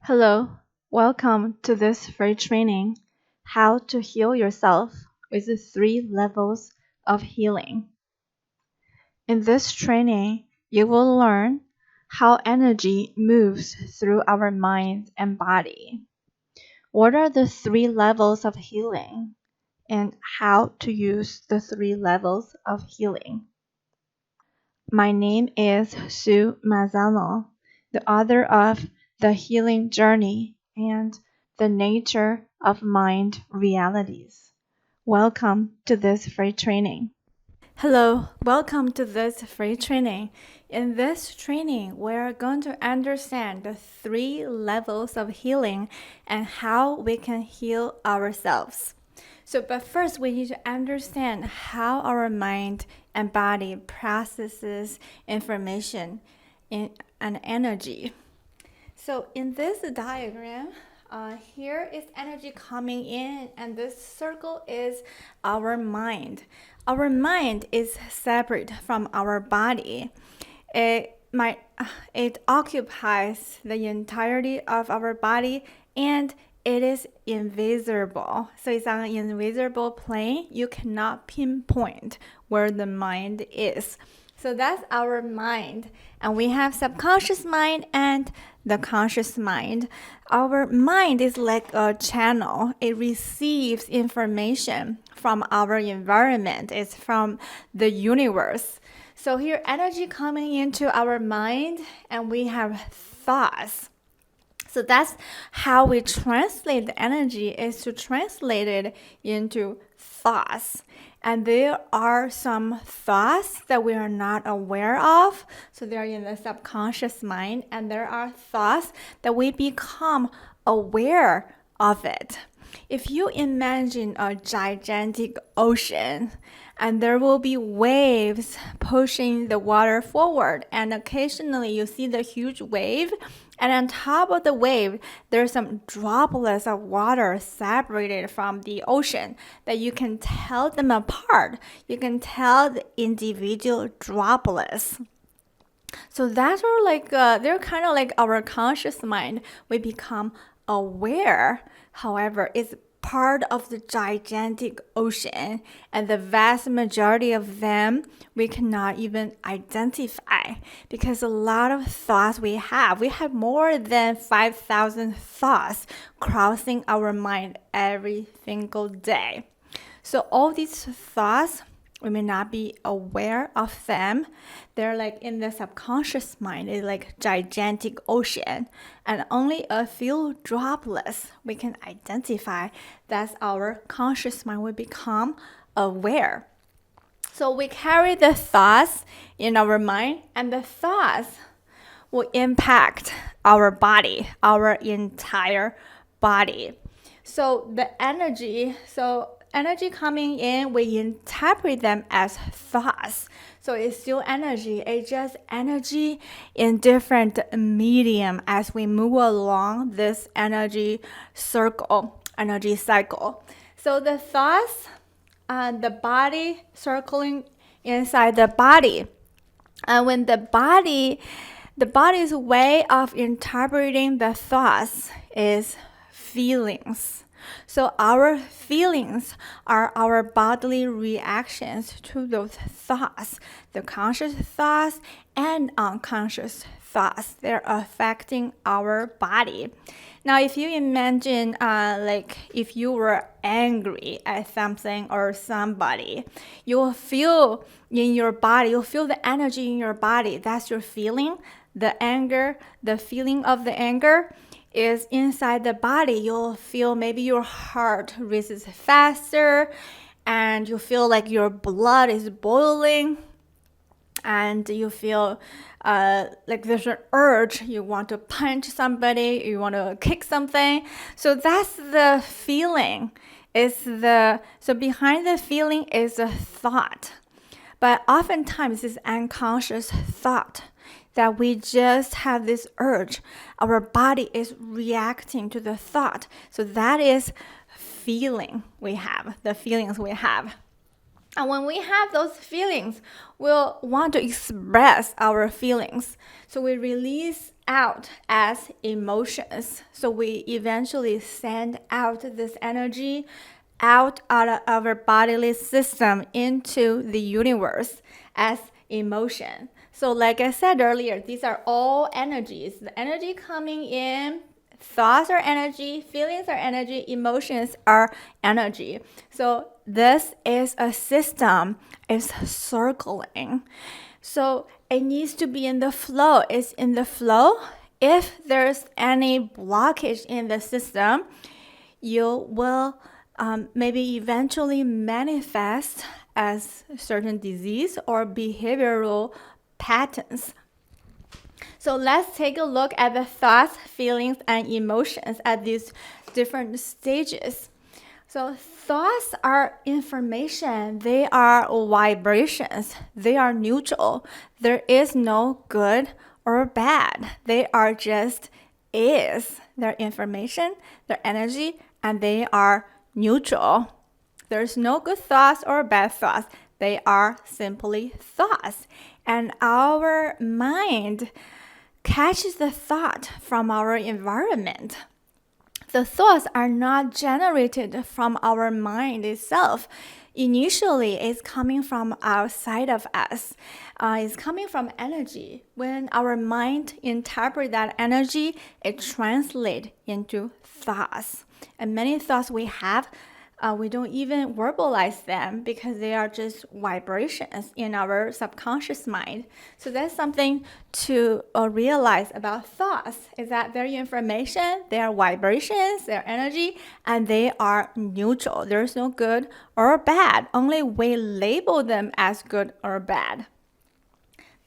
Hello, welcome to this free training, How to Heal Yourself with the 3 levels of healing. In this training, you will learn how energy moves through our mind and body. What are the 3 levels of healing and how to use the 3 levels of healing? My name is Sue Mazzano, the author of The Healing Journey and The Nature of Mind Realities. Welcome to this free training. Hello, welcome to this free training. In this training, we're going to understand the 3 levels of healing and how we can heal ourselves. But first, we need to understand how our mind and body processes information and energy. So in this diagram, here is energy coming in, and this circle is our mind. Our mind is separate from our body. It occupies the entirety of our body, and it is invisible. So it's on an invisible plane. You cannot pinpoint where the mind is. So that's our mind. And we have subconscious mind and the conscious mind. Our mind is like a channel. It receives information from our environment. It's from the universe. So here, energy coming into our mind, and we have thoughts. So that's how we translate the energy, is to translate it into thoughts. And there are some thoughts that we are not aware of. So they're in the subconscious mind. And there are thoughts that we become aware of it. If you imagine a gigantic ocean, and there will be waves pushing the water forward, and occasionally you see the huge wave, and on top of the wave, there's some droplets of water separated from the ocean that you can tell them apart. You can tell the individual droplets. So that's they're kind of like our conscious mind. We become aware. However, it's part of the gigantic ocean, and the vast majority of them we cannot even identify, because a lot of thoughts we have more than 5,000 thoughts crossing our mind every single day. So all these thoughts, we may not be aware of them. They're like in the subconscious mind. It's like gigantic ocean, and only a few droplets we can identify. That's our conscious mind. We become aware. So we carry the thoughts in our mind, and the thoughts will impact our body, our entire body. So the energy coming in, we interpret them as thoughts. So it's still energy. It's just energy in different medium as we move along this energy circle, energy cycle. So the thoughts, the body circling inside the body. And when the body's way of interpreting the thoughts is feelings. So our feelings are our bodily reactions to those thoughts, the conscious thoughts and unconscious thoughts. They're affecting our body. Now, if you imagine, if you were angry at something or somebody, you will feel in your body, you'll feel the energy in your body. That's your feeling, the anger, the feeling of the anger is inside the body. You'll feel maybe your heart races faster, and you feel like your blood is boiling, and you feel like there's an urge. You want to punch somebody, you want to kick something. So that's the feeling. So behind the feeling is a thought. But oftentimes it's unconscious thought that we just have this urge. Our body is reacting to the thought. So that is feeling we have, the feelings we have. And when we have those feelings, we'll want to express our feelings. So we release out as emotions. So we eventually send out this energy out of our bodily system into the universe as emotion. So like I said earlier, these are all energies. The energy coming in, thoughts are energy, feelings are energy, emotions are energy. So this is a system, it's circling. So it needs to be in the flow. It's in the flow. If there's any blockage in the system, you will maybe eventually manifest as certain disease or behavioral patterns. So let's take a look at the thoughts, feelings, and emotions at these different stages. So thoughts are information. They are vibrations. They are neutral. There is no good or bad. They are just is. They're information, they're energy, and they are neutral. There's no good thoughts or bad thoughts. They are simply thoughts. And our mind catches the thought from our environment. The thoughts are not generated from our mind itself. Initially, it's coming from outside of us. It's coming from energy. When our mind interprets that energy, it translates into thoughts. And many thoughts we have, we don't even verbalize them because they are just vibrations in our subconscious mind. So that's something to realize about thoughts, is that they're information, they are vibrations, they're energy, and they are neutral. There's no good or bad. Only we label them as good or bad.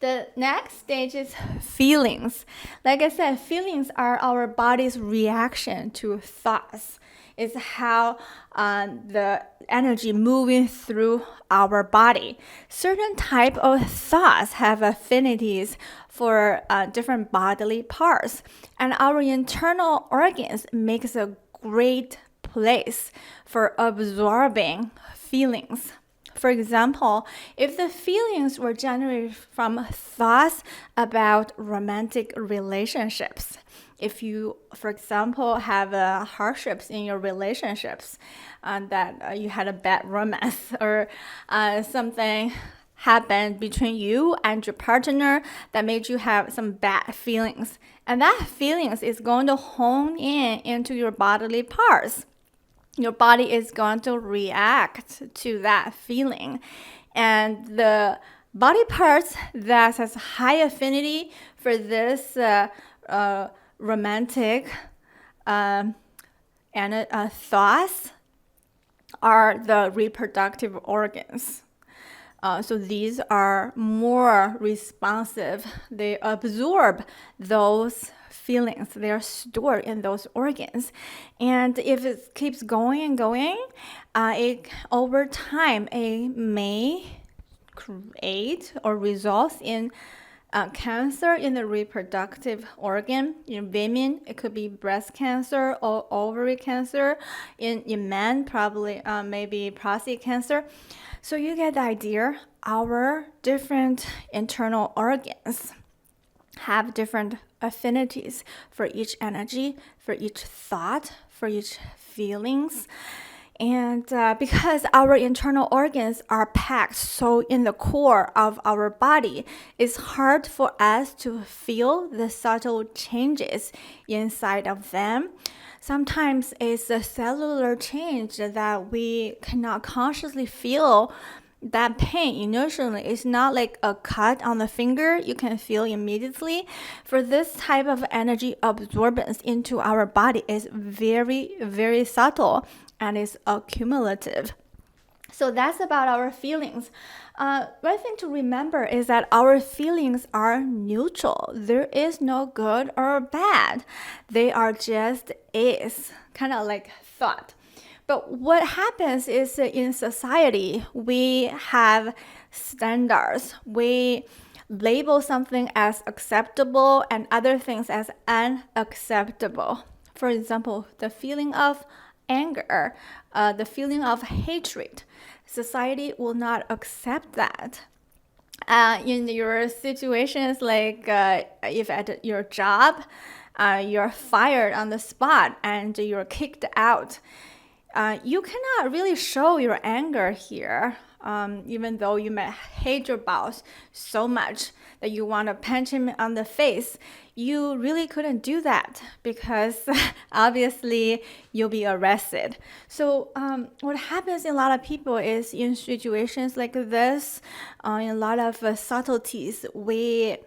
The next stage is feelings. Like I said, feelings are our body's reaction to thoughts. It's how the energy moving through our body. Certain type of thoughts have affinities for different bodily parts, and our internal organs makes a great place for absorbing feelings. For example, if the feelings were generated from thoughts about romantic relationships, if you, for example, have hardships in your relationships, that you had a bad romance or something happened between you and your partner that made you have some bad feelings, and that feelings is going to hone in into your bodily parts. Your body is going to react to that feeling, and the body parts that has high affinity for this romantic thoughts are the reproductive organs. So these are more responsive. They absorb those feelings. They are stored in those organs. And if it keeps going and going, over time, it may create or results in cancer in the reproductive organ. In women, it could be breast cancer or ovary cancer. In men, probably maybe prostate cancer. So you get the idea. Our different internal organs have different affinities for each energy, for each thought, for each feelings. And because our internal organs are packed so in the core of our body, it's hard for us to feel the subtle changes inside of them. Sometimes it's a cellular change that we cannot consciously feel. That pain initially is not like a cut on the finger you can feel immediately. For this type of energy absorbance into our body is very, very subtle and is accumulative. So that's about our feelings. One thing to remember is that our feelings are neutral. There is no good or bad. They are just is, kind of like thought. But what happens is in society, we have standards. We label something as acceptable and other things as unacceptable. For example, the feeling of anger, the feeling of hatred. Society will not accept that. in your situations like if at your job, you're fired on the spot and you're kicked out, you cannot really show your anger here, even though you may hate your boss so much that you want to punch him on the face. You really couldn't do that because obviously you'll be arrested. So what happens in a lot of people is in situations like this, in a lot of subtleties, we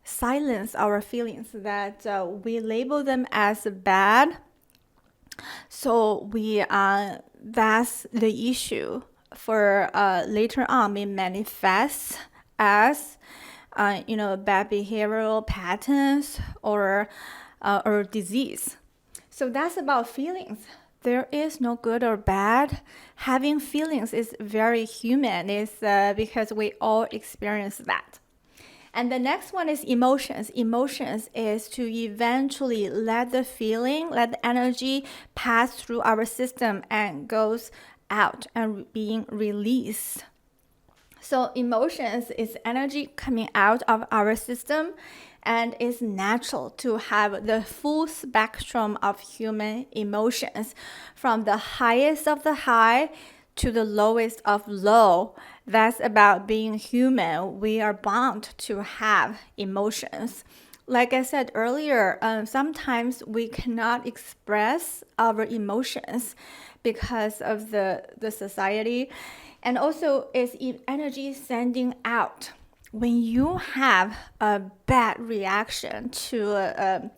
silence our feelings, that we label them as bad. So that's the issue for later on may manifest as bad behavioral patterns or disease. So that's about feelings. There is no good or bad. Having feelings is very human. It's because we all experience that. And the next one is emotions. Emotions is to eventually let the feeling, let the energy pass through our system and goes out and being released. So emotions is energy coming out of our system, and it's natural to have the full spectrum of human emotions, from the highest of the high to the lowest of low. That's about being human. We are bound to have emotions. Like I said earlier, sometimes we cannot express our emotions because of the society. And also, it's energy sending out. When you have a bad reaction to an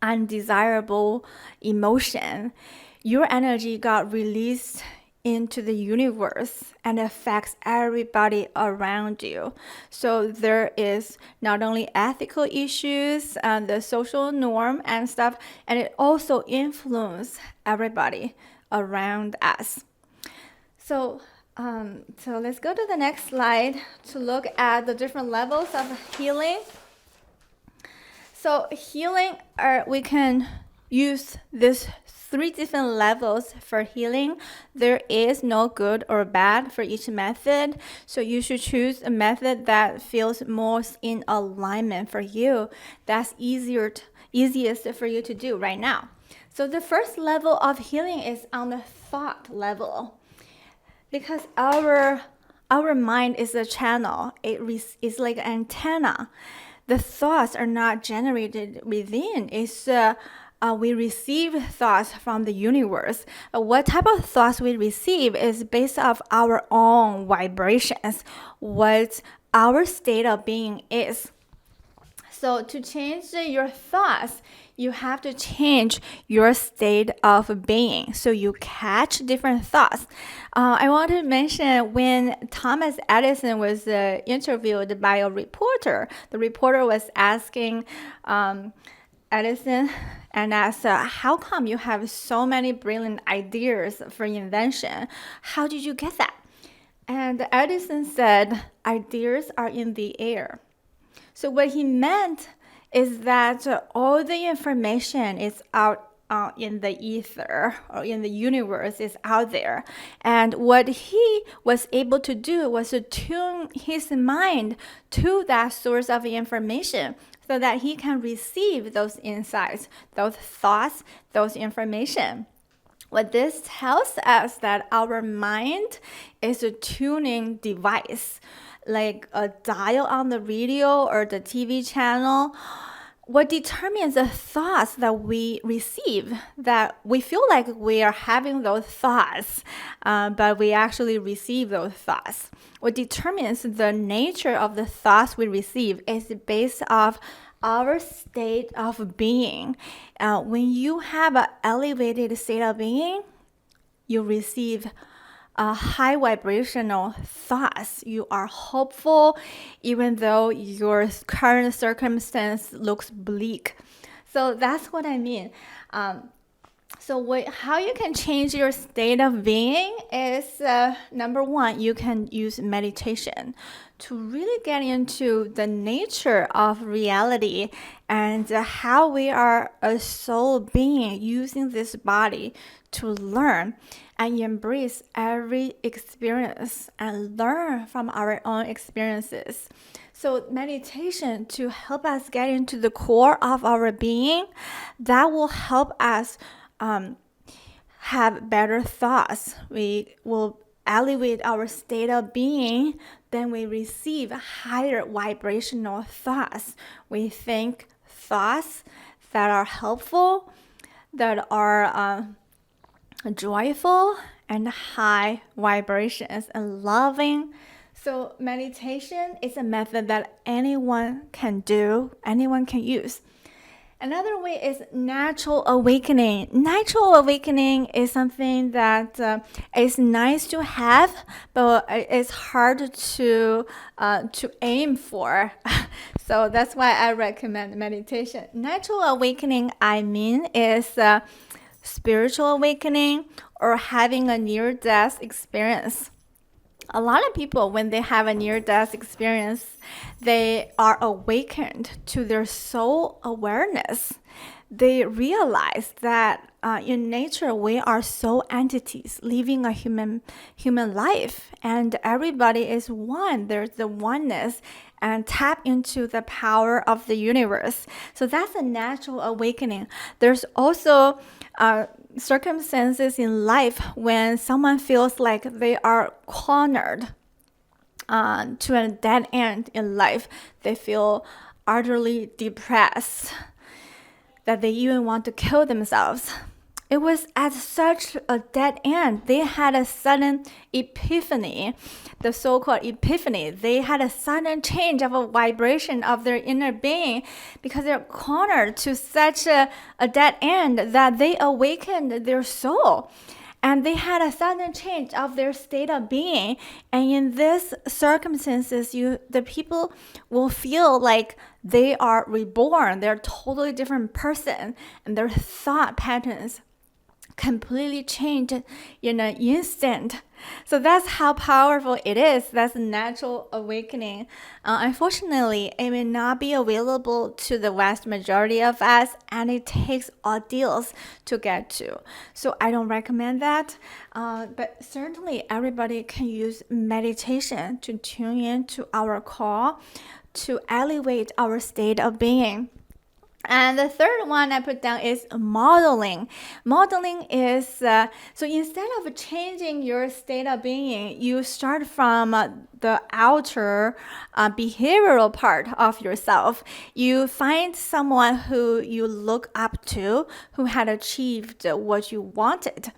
undesirable emotion, your energy got released into the universe and affects everybody around you. So there is not only ethical issues and the social norm and stuff, and it also influences everybody around us. So let's go to the next slide to look at the different levels of healing. So healing, we can use this 3 different levels for healing. There is no good or bad for each method. So you should choose a method that feels most in alignment for you. That's easiest for you to do right now. So the first level of healing is on the thought level. Because our mind is a channel. It's like an antenna. The thoughts are not generated within. It's we receive thoughts from the universe. What type of thoughts we receive is based off our own vibrations, what our state of being is. So to change your thoughts, you have to change your state of being. So you catch different thoughts. I want to mention when Thomas Edison was interviewed by a reporter, the reporter was asking Edison and asked, how come you have so many brilliant ideas for invention? How did you get that? And Edison said, ideas are in the air. So what he meant is that all the information is out in the ether or in the universe, is out there. And what he was able to do was to tune his mind to that source of information so that he can receive those insights, those thoughts, those information. What this tells us that our mind is a tuning device, like a dial on the radio or the TV channel. What determines the thoughts that we receive, that we feel like we are having those thoughts, but we actually receive those thoughts. What determines the nature of the thoughts we receive is based off our state of being. When you have an elevated state of being, you receive high vibrational thoughts. You are hopeful even though your current circumstance looks bleak. So that's what I mean. How you can change your state of being is, number one, you can use meditation to really get into the nature of reality and how we are a soul being using this body to learn and embrace every experience and learn from our own experiences. So meditation to help us get into the core of our being, that will help us have better thoughts. We will elevate our state of being, then we receive higher vibrational thoughts. We think thoughts that are helpful, that are joyful, and high vibrations and loving. So meditation is a method that anyone can do, anyone can use. Another way is natural awakening. Natural awakening is something that is nice to have, but it's hard to aim for. So that's why I recommend meditation. Natural awakening, I mean, is spiritual awakening or having a near-death experience. A lot of people, when they have a near-death experience, they are awakened to their soul awareness. They realize that in nature, we are soul entities living a human life, and everybody is one. There's the oneness, and tap into the power of the universe. So that's a natural awakening. There's also circumstances in life when someone feels like they are cornered to a dead end in life. They feel utterly depressed, that they even want to kill themselves. It was at such a dead end. They had a sudden epiphany, the so-called epiphany. They had a sudden change of a vibration of their inner being because they're cornered to such a dead end that they awakened their soul. And they had a sudden change of their state of being. And in these circumstances, the people will feel like they are reborn. They're a totally different person. And their thought patterns completely changed in an instant. So that's how powerful it is. That's natural awakening. Unfortunately, it may not be available to the vast majority of us, and it takes ordeals to get to. So I don't recommend that. But certainly everybody can use meditation to tune into our core, to elevate our state of being. And the third one I put down is modeling. Modeling is, so instead of changing your state of being, you start from the outer behavioral part of yourself. You find someone who you look up to, who had achieved what you wanted,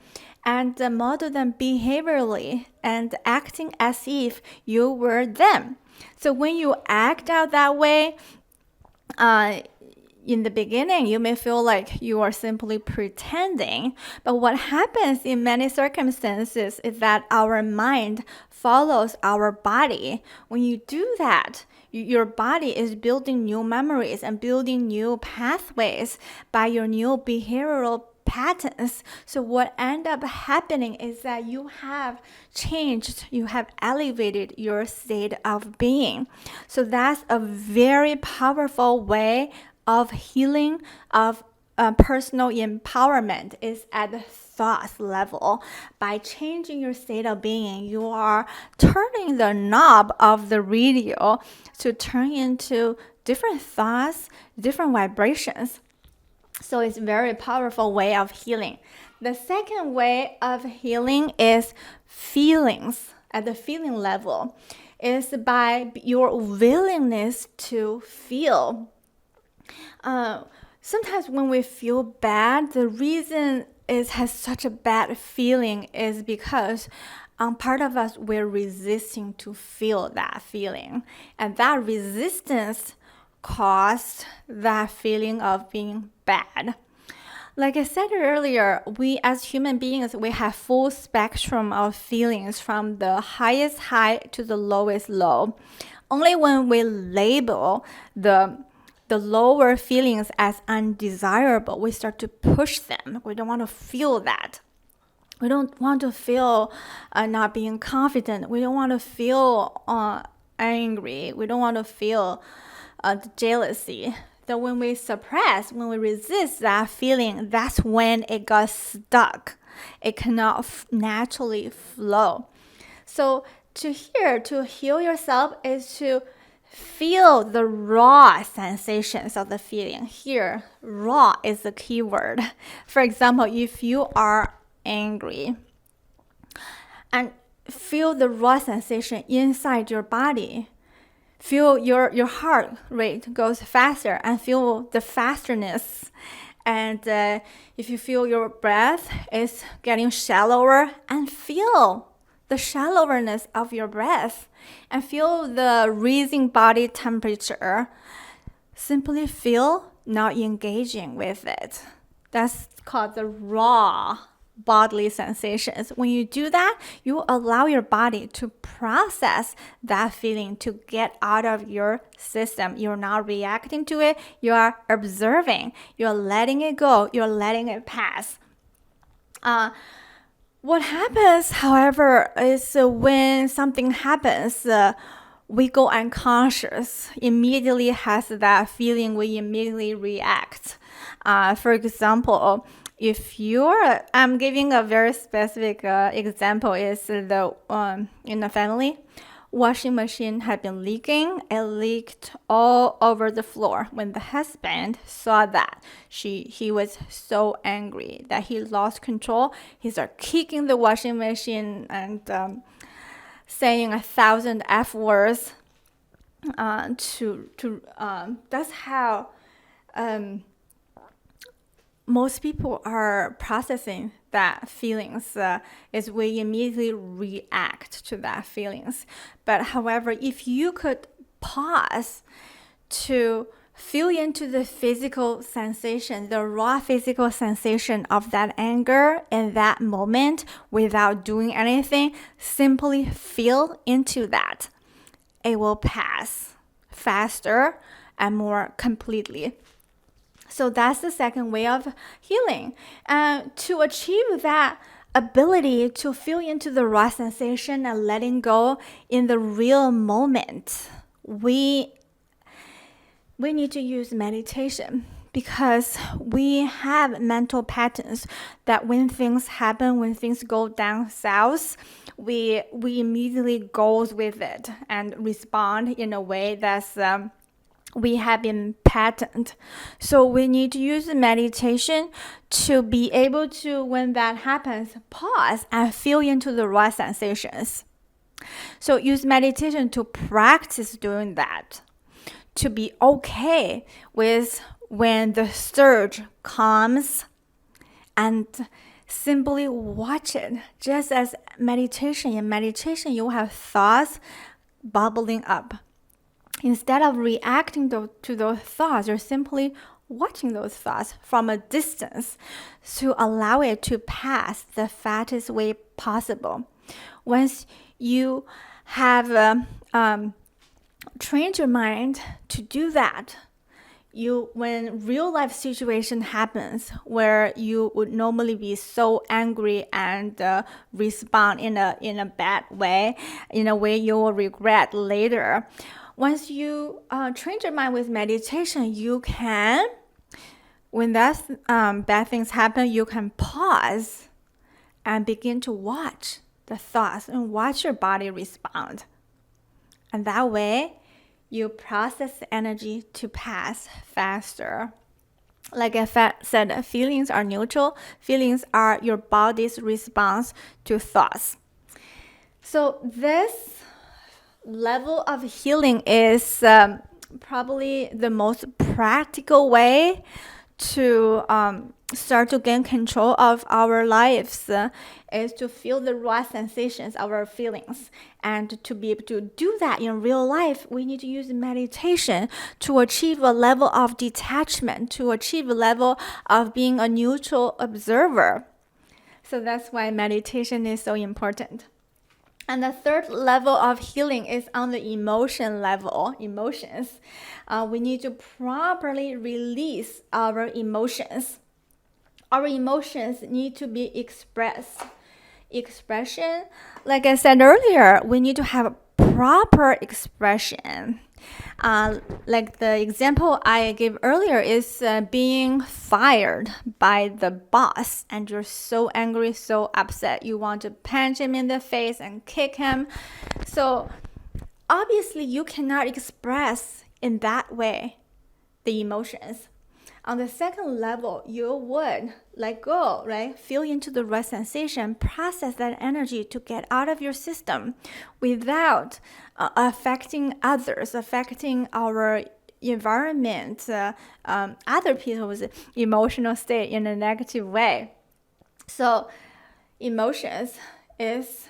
and model them behaviorally and acting as if you were them. So when you act out that way, in the beginning, you may feel like you are simply pretending, but what happens in many circumstances is that our mind follows our body. When you do that, your body is building new memories and building new pathways by your new behavioral patterns. So what end up happening is that you have changed, you have elevated your state of being. So that's a very powerful way of healing, of personal empowerment is at the thought level. By changing your state of being, you are turning the knob of the radio to turn into different thoughts, different vibrations. So it's a very powerful way of healing. The second way of healing is feelings at the feeling level. Is by your willingness to feel. Sometimes when we feel bad, the reason it has such a bad feeling is because part of us, we're resisting to feel that feeling. And that resistance caused that feeling of being bad. Like I said earlier, we as human beings, we have full spectrum of feelings from the highest high to the lowest low. Only when we label the lower feelings as undesirable, we start to push them. We don't want to feel that. We don't want to feel not being confident. We don't want to feel angry. We don't want to feel the jealousy. So when we suppress, when we resist that feeling, that's when it got stuck. It cannot naturally flow. So to heal yourself is to feel the raw sensations of the feeling. Here, raw is the key word. For example, if you are angry and feel the raw sensation inside your body, feel your heart rate goes faster and feel the fasterness. And if you feel your breath is getting shallower, and feel the shallowness of your breath and feel the raising body temperature. Simply feel, not engaging with it. That's called the raw bodily sensations. When you do that, you allow your body to process that feeling, to get out of your system. You're not reacting to it, you are observing, you're letting it go, you're letting it pass. What happens, however, is when something happens, we go unconscious, immediately has that feeling, we immediately react. For example, if I'm giving a very specific example, is in the family, washing machine had been leaking. It leaked all over the floor. When the husband saw that, he was so angry that he lost control. He started kicking the washing machine and saying 1,000 F words. That's how most people are processing that feelings, is we immediately react to that feelings. But however, if you could pause to feel into the physical sensation, the raw physical sensation of that anger in that moment without doing anything, simply feel into that, it will pass faster and more completely. So that's the second way of healing. And to achieve that ability to feel into the raw sensation and letting go in the real moment, we need to use meditation, because we have mental patterns that when things happen, when things go down south, we immediately goes with it and respond in a way that's we have been patterned. So we need to use meditation to be able to, when that happens, pause and feel into the raw sensations. So use meditation to practice doing that, to be okay with when the surge comes, and simply watch it. Just as meditation, in meditation you have thoughts bubbling up. Instead of reacting to those thoughts, you're simply watching those thoughts from a distance to allow it to pass the fastest way possible. Once you have trained your mind to do that, when real life situation happens where you would normally be so angry and respond in a bad way, in a way you will regret later, once you train your mind with meditation, you can, when that bad things happen, you can pause and begin to watch the thoughts and watch your body respond. And that way, you process the energy to pass faster. Like I said, feelings are neutral. Feelings are your body's response to thoughts. So this level of healing is probably the most practical way to start to gain control of our lives, is to feel the raw sensations of our feelings. And to be able to do that in real life, we need to use meditation to achieve a level of detachment, to achieve a level of being a neutral observer. So that's why meditation is so important. And the third level of healing is on the emotion level, emotions. We need to properly release our emotions. Our emotions need to be expressed. Expression, like I said earlier, we need to have proper expression. Like the example I gave earlier is being fired by the boss, and you're so angry, so upset. You want to punch him in the face and kick him. So obviously, you cannot express in that way the emotions. On the second level, you would let go, right? Feel into the right sensation, process that energy to get out of your system without affecting others, affecting our environment, other people's emotional state in a negative way. So, emotions is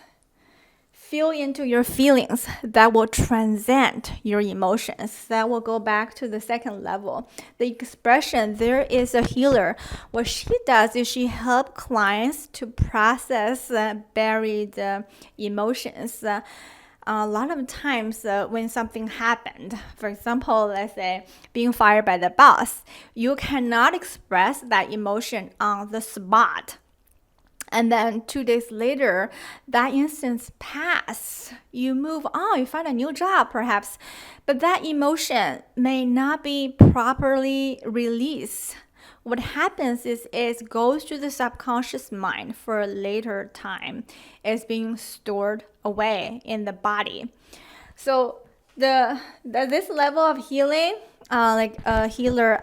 feel into your feelings that will transcend your emotions. That will go back to the second level. The expression, there is a healer. What she does is she helps clients to process buried emotions. A lot of times when something happened, for example, let's say being fired by the boss, you cannot express that emotion on the spot. And then 2 days later, that instance passed. You move on, you find a new job perhaps, but that emotion may not be properly released. What happens is it goes to the subconscious mind for a later time. It's being stored away in the body. So this level of healing, like a healer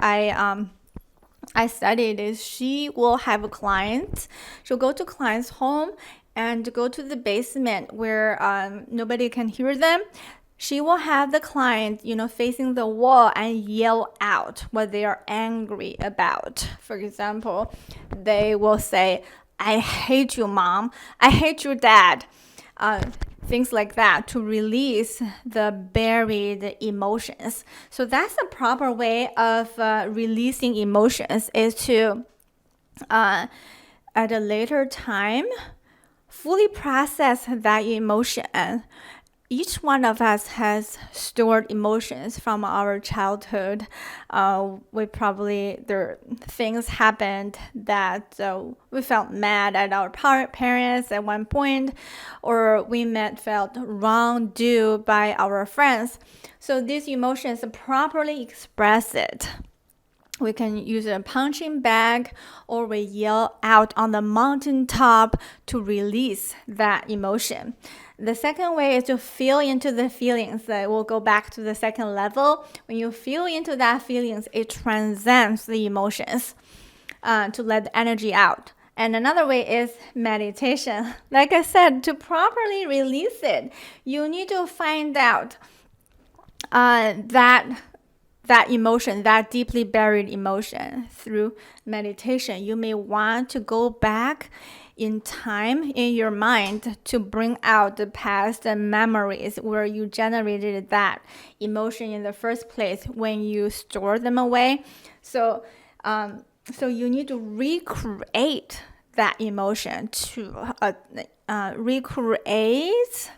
I studied is she will have a client. She'll go to client's home and go to the basement where nobody can hear them. She will have the client, facing the wall and yell out what they are angry about. For example, they will say, "I hate you, mom. I hate your dad." Things like that to release the buried emotions. So that's the proper way of releasing emotions, is to at a later time fully process that emotion. Each one of us has stored emotions from our childhood. Things happened that we felt mad at our parents at one point, or we felt wronged by our friends. So these emotions properly express it. We can use a punching bag, or we yell out on the mountaintop to release that emotion. The second way is to feel into the feelings. We'll go back to the second level. When you feel into that feelings, it transcends the emotions to let the energy out. And another way is meditation. Like I said, to properly release it, you need to find out that emotion, that deeply buried emotion, through meditation. You may want to go back in time in your mind to bring out the past memories where you generated that emotion in the first place when you store them away. So you need to recreate that emotion, to recreate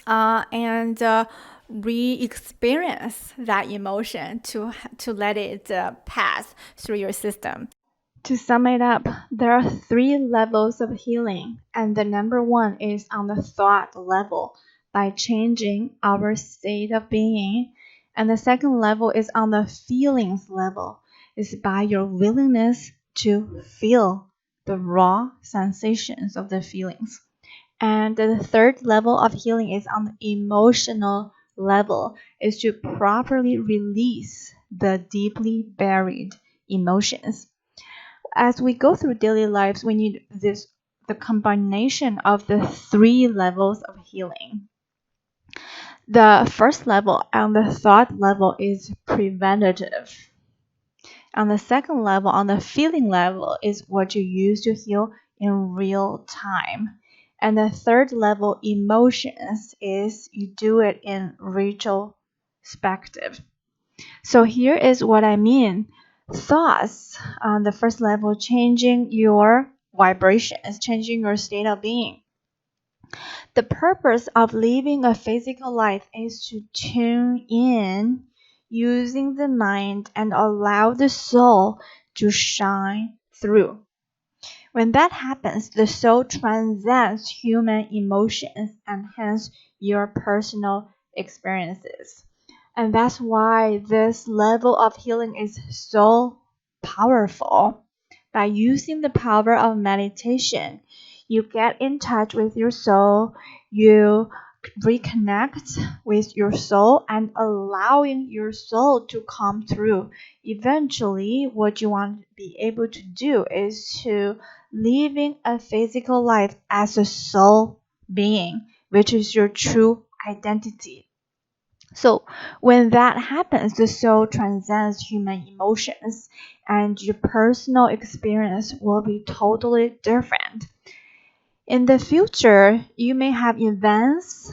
and re-experience that emotion to let it pass through your system. To sum it up, there are 3 levels of healing, and the number 1 is on the thought level, by changing our state of being. And the second level is on the feelings level, is by your willingness to feel the raw sensations of the feelings. And the third level of healing is on the emotional level, is to properly release the deeply buried emotions. As we go through daily lives, we need the combination of the 3 levels of healing. The first level, on the thought level, is preventative. On the second level, on the feeling level, is what you use to heal in real time. And the third level, emotions, is you do it in retrospective. So here is what I mean. Thoughts on the first level, changing your vibrations, changing your state of being. The purpose of living a physical life is to tune in using the mind and allow the soul to shine through. When that happens, the soul transcends human emotions and hence your personal experiences. And that's why this level of healing is so powerful. By using the power of meditation, you get in touch with your soul, you reconnect with your soul and allowing your soul to come through. Eventually, what you want to be able to do is to living a physical life as a soul being, which is your true identity. So when that happens, the soul transcends human emotions and your personal experience will be totally different. In the future, you may have events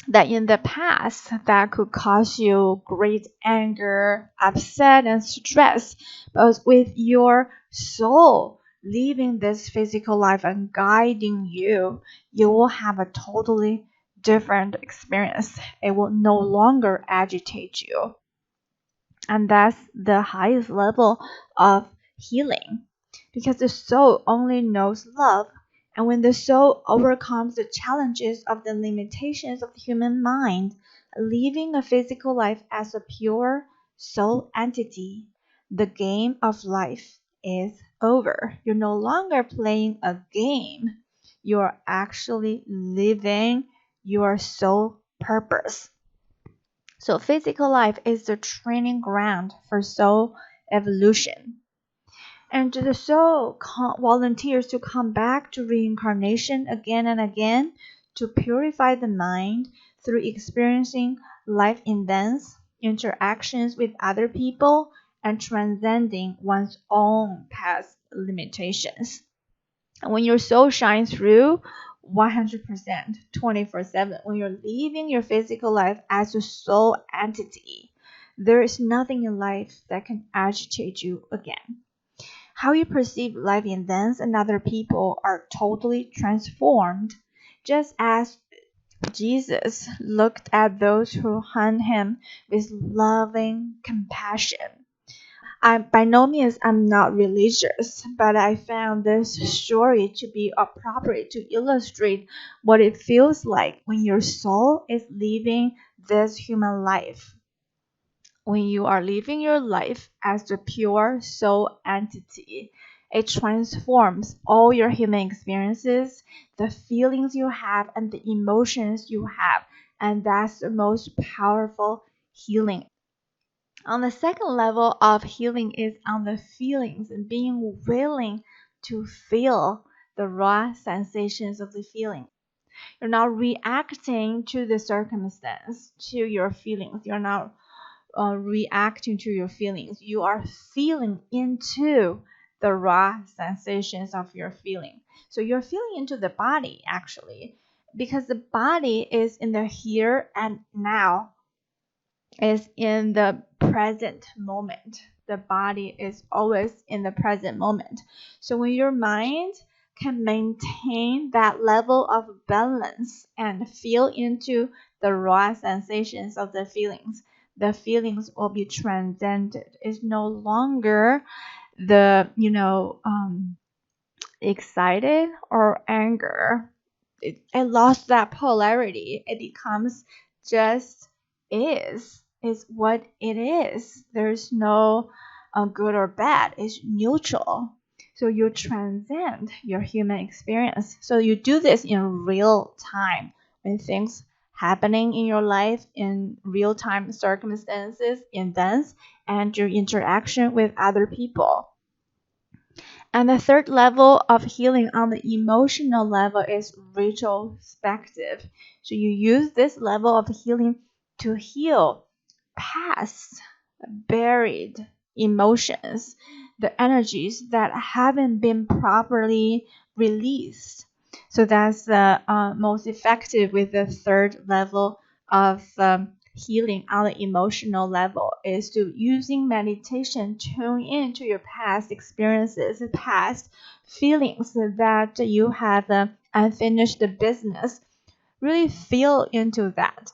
that in the past that could cause you great anger, upset, and stress. But with your soul living this physical life and guiding you, you will have a totally different experience. It will no longer agitate you. And that's the highest level of healing because the soul only knows love. And when the soul overcomes the challenges of the limitations of the human mind, living a physical life as a pure soul entity, the game of life is over. You're no longer playing a game. You're actually living your soul purpose. So physical life is the training ground for soul evolution. And the soul volunteers to come back to reincarnation again and again to purify the mind through experiencing life events, interactions with other people, and transcending one's own past limitations. And when your soul shines through 100%, 24/7, when you're living your physical life as a soul entity, there is nothing in life that can agitate you again. How you perceive life events and other people are totally transformed, just as Jesus looked at those who harmed him with loving compassion. By no means I'm not religious, but I found this story to be appropriate to illustrate what it feels like when your soul is living this human life. When you are living your life as the pure soul entity, it transforms all your human experiences, the feelings you have, and the emotions you have. And that's the most powerful healing. On the second level of healing is on the feelings and being willing to feel the raw sensations of the feeling. You're not reacting to the circumstance, to your feelings. You're not reacting to your feelings. You are feeling into the raw sensations of your feeling. So you're feeling into the body actually, because the body is in the here and now, is in the present moment. The body is always in the present moment. So when your mind can maintain that level of balance and feel into the raw sensations of the feelings will be transcended. It's no longer the, excited or anger. It lost that polarity. It becomes just is what it is. There's no good or bad. It's neutral. So you transcend your human experience. So you do this in real time when things happening in your life in real time circumstances, events, and your interaction with other people. And the third level of healing on the emotional level is retrospective. So you use this level of healing to heal past buried emotions, the energies that haven't been properly released. So that's the most effective with the third level of healing on the emotional level is to using meditation tune into your past experiences, past feelings that you have unfinished business. Really feel into that.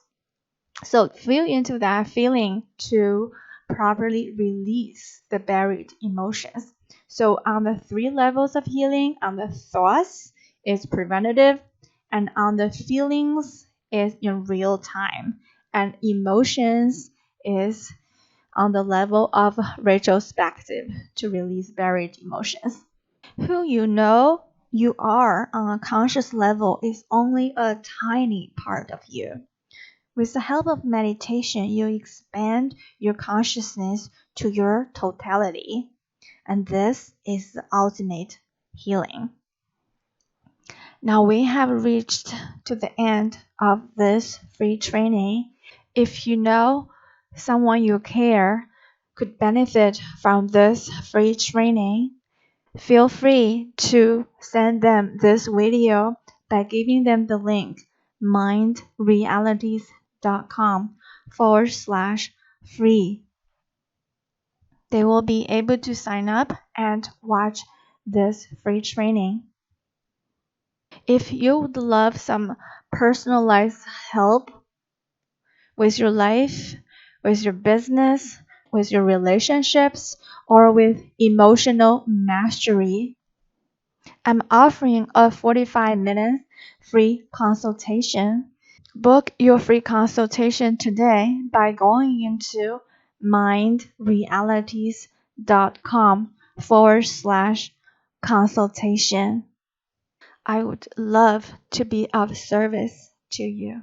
So feel into that feeling to properly release the buried emotions. So on the three levels of healing, on the thoughts is preventative, and on the feelings is in real time. and emotions is on the level of retrospective to release buried emotions. Who you know you are on a conscious level is only a tiny part of you. With the help of meditation, you expand your consciousness to your totality, and this is the ultimate healing. Now we have reached to the end of this free training. If you know someone you care could benefit from this free training, feel free to send them this video by giving them the link mindrealities.com/free. They will be able to sign up and watch this free training. If you would love some personalized help with your life, with your business, with your relationships, or with emotional mastery, I'm offering a 45-minute free consultation. Book your free consultation today by going into mindrealities.com/consultation. I would love to be of service to you.